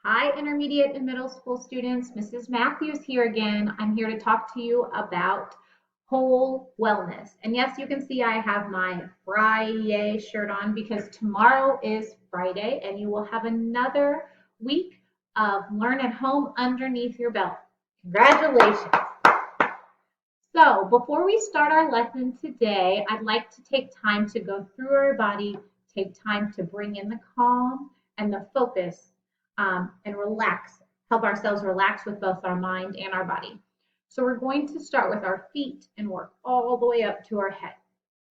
Hi, intermediate and middle school students. Mrs. Matthews here again. I'm here to talk to you about whole wellness. And yes, you can see I have my Friday shirt on because tomorrow is Friday and you will have another week of Learn at Home underneath your belt. Congratulations. So before we start our lesson today, I'd like to take time to go through our body, take time to bring in the calm and the focus and relax, help ourselves relax with both our mind and our body. So we're going to start with our feet and work all the way up to our head.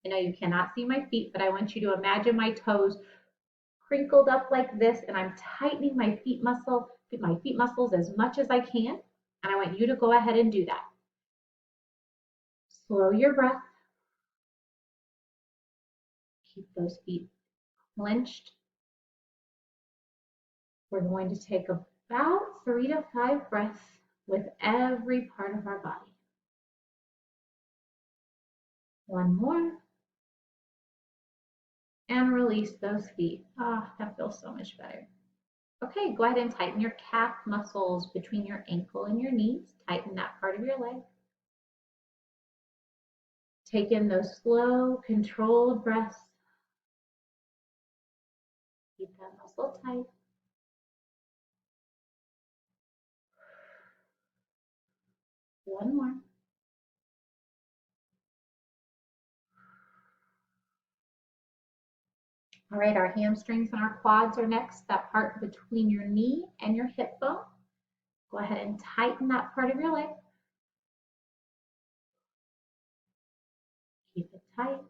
I know you cannot see my feet, but I want you to imagine my toes crinkled up like this, and I'm tightening my feet muscles as much as I can. And I want you to go ahead and do that. Slow your breath. Keep those feet clenched. We're going to take about 3 to 5 breaths with every part of our body. One more. And release those feet. That feels so much better. Okay, go ahead and tighten your calf muscles between your ankle and your knees. Tighten that part of your leg. Take in those slow, controlled breaths. Keep that muscle tight. One more. All right, our hamstrings and our quads are next, that part between your knee and your hip bone. Go ahead and tighten that part of your leg. Keep it tight.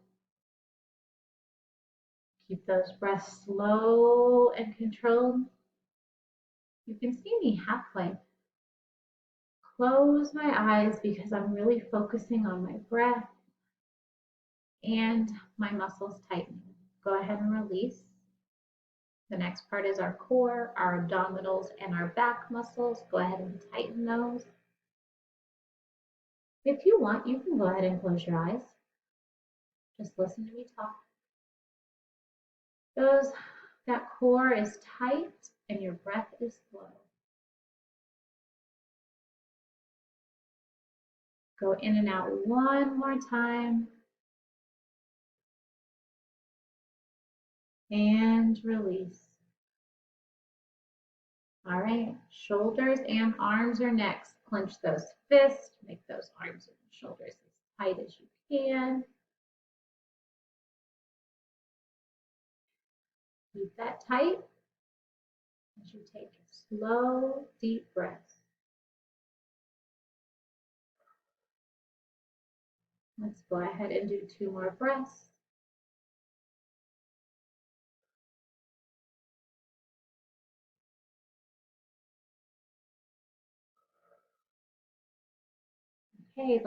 Keep those breaths slow and controlled. You can see me halfway. Close my eyes because I'm really focusing on my breath and my muscles tightening. Go ahead and release. The next part is our core, our abdominals, and our back muscles. Go ahead and tighten those. If you want, you can go ahead and close your eyes. Just listen to me talk. That core is tight and your breath is slow. Go in and out one more time. And release. All right, shoulders and arms are next. Clench those fists, make those arms and shoulders as tight as you can. Keep that tight as you take slow, deep breaths. Let's go ahead and do 2 more breaths. Okay,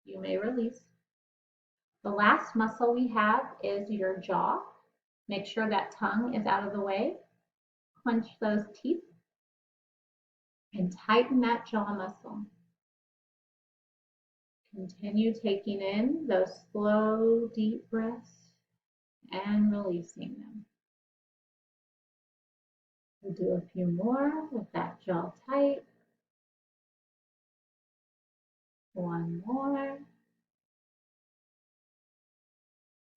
you may release. The last muscle we have is your jaw. Make sure that tongue is out of the way. Clench those teeth and tighten that jaw muscle. Continue taking in those slow, deep breaths and releasing them. We'll do a few more with that jaw tight. One more.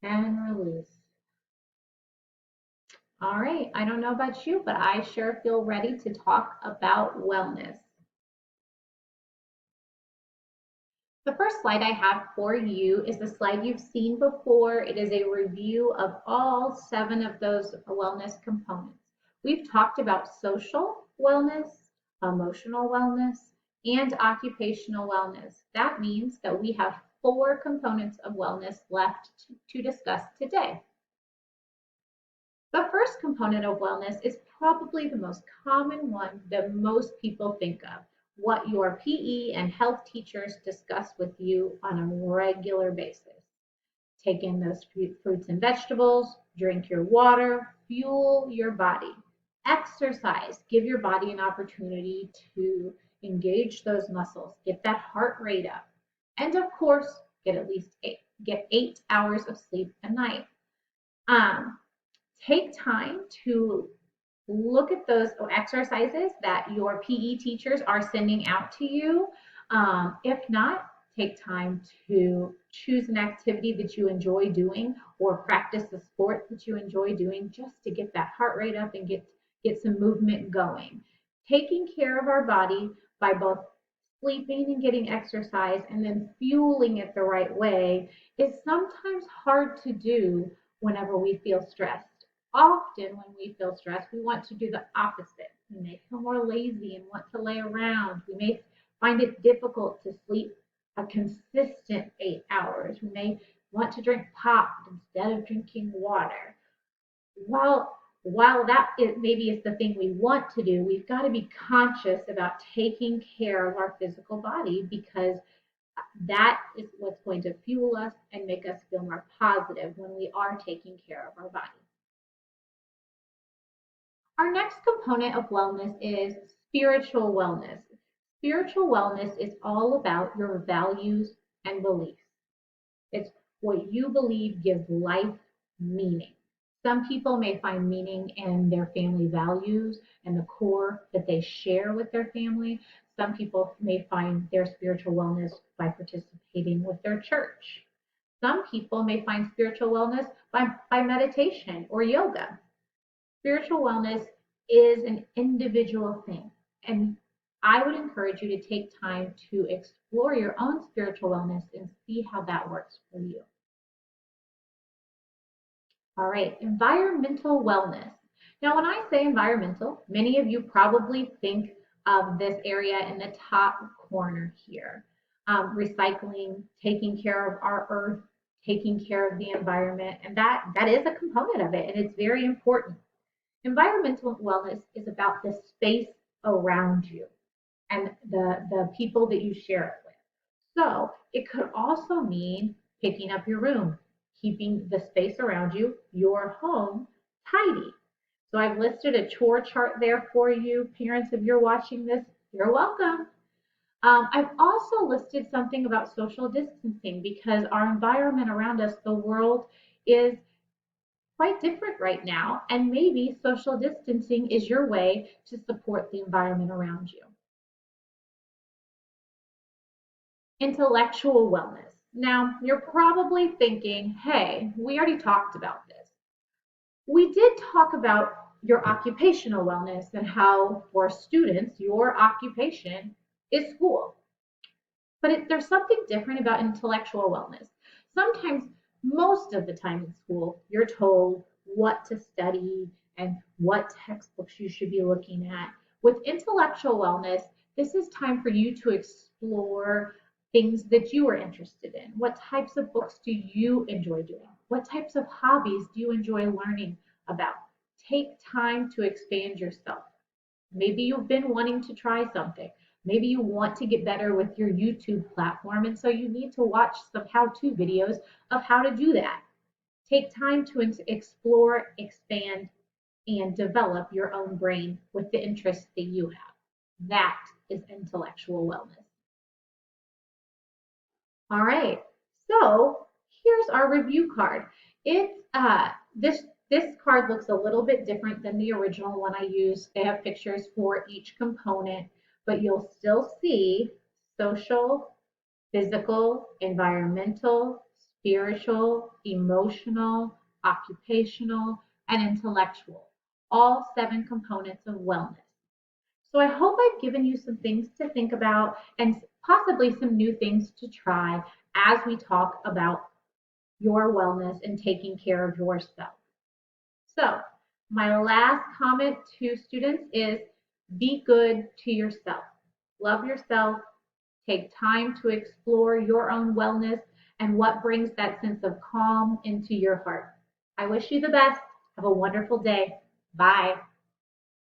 And release. All right, I don't know about you, but I sure feel ready to talk about wellness. The first slide I have for you is the slide you've seen before. It is a review of all 7 of those wellness components. We've talked about social wellness, emotional wellness, and occupational wellness. That means that we have 4 components of wellness left to discuss today. The first component of wellness is probably the most common one that most people think of, what your PE and health teachers discuss with you on a regular basis. Take in those fruits and vegetables, drink your water, fuel your body. Exercise, give your body an opportunity to engage those muscles, get that heart rate up. And of course, get 8 hours of sleep a night. Take time to look at those exercises that your PE teachers are sending out to you. If not, take time to choose an activity that you enjoy doing or practice a sport that you enjoy doing just to get that heart rate up and get some movement going. Taking care of our body by both sleeping and getting exercise and then fueling it the right way is sometimes hard to do whenever we feel stressed. Often, when we feel stressed, we want to do the opposite. We may feel more lazy and want to lay around. We may find it difficult to sleep a consistent 8 hours. We may want to drink pop instead of drinking water. While that maybe is the thing we want to do, we've got to be conscious about taking care of our physical body because that is what's going to fuel us and make us feel more positive when we are taking care of our body. Our next component of wellness is spiritual wellness. Spiritual wellness is all about your values and beliefs. It's what you believe gives life meaning. Some people may find meaning in their family values and the core that they share with their family. Some people may find their spiritual wellness by participating with their church. Some people may find spiritual wellness by meditation or yoga. Spiritual wellness is an individual thing, and I would encourage you to take time to explore your own spiritual wellness and see how that works for you. All right, environmental wellness. Now, when I say environmental, many of you probably think of this area in the top corner here. Recycling, taking care of our earth, taking care of the environment, and that is a component of it, and it's very important. Environmental wellness is about the space around you and the people that you share it with. So it could also mean picking up your room, keeping the space around you, your home, tidy. So I've listed a chore chart there for you. Parents, if you're watching this, you're welcome. I've also listed something about social distancing because our environment around us, the world, is quite different right now, and maybe social distancing is your way to support the environment around you. Intellectual wellness. Now, you're probably thinking, hey, we already talked about this. We did talk about your occupational wellness and how for students, your occupation is school. But there's something different about intellectual wellness. Sometimes, most of the time in school, you're told what to study and what textbooks you should be looking at. With intellectual wellness, this is time for you to explore things that you are interested in. What types of books do you enjoy doing? What types of hobbies do you enjoy learning about? Take time to expand yourself. Maybe you've been wanting to try something. Maybe you want to get better with your YouTube platform, and so you need to watch some how-to videos of how to do that. Take time to explore, expand, and develop your own brain with the interests that you have. That is intellectual wellness. All right, so here's our review card. It's this card looks a little bit different than the original one I used. They have pictures for each component, but you'll still see social, physical, environmental, spiritual, emotional, occupational, and intellectual. All 7 components of wellness. So I hope I've given you some things to think about and possibly some new things to try as we talk about your wellness and taking care of yourself. So my last comment to students is be good to yourself. Love yourself. Take time to explore your own wellness and what brings that sense of calm into your heart. I wish you the best. Have a wonderful day. Bye.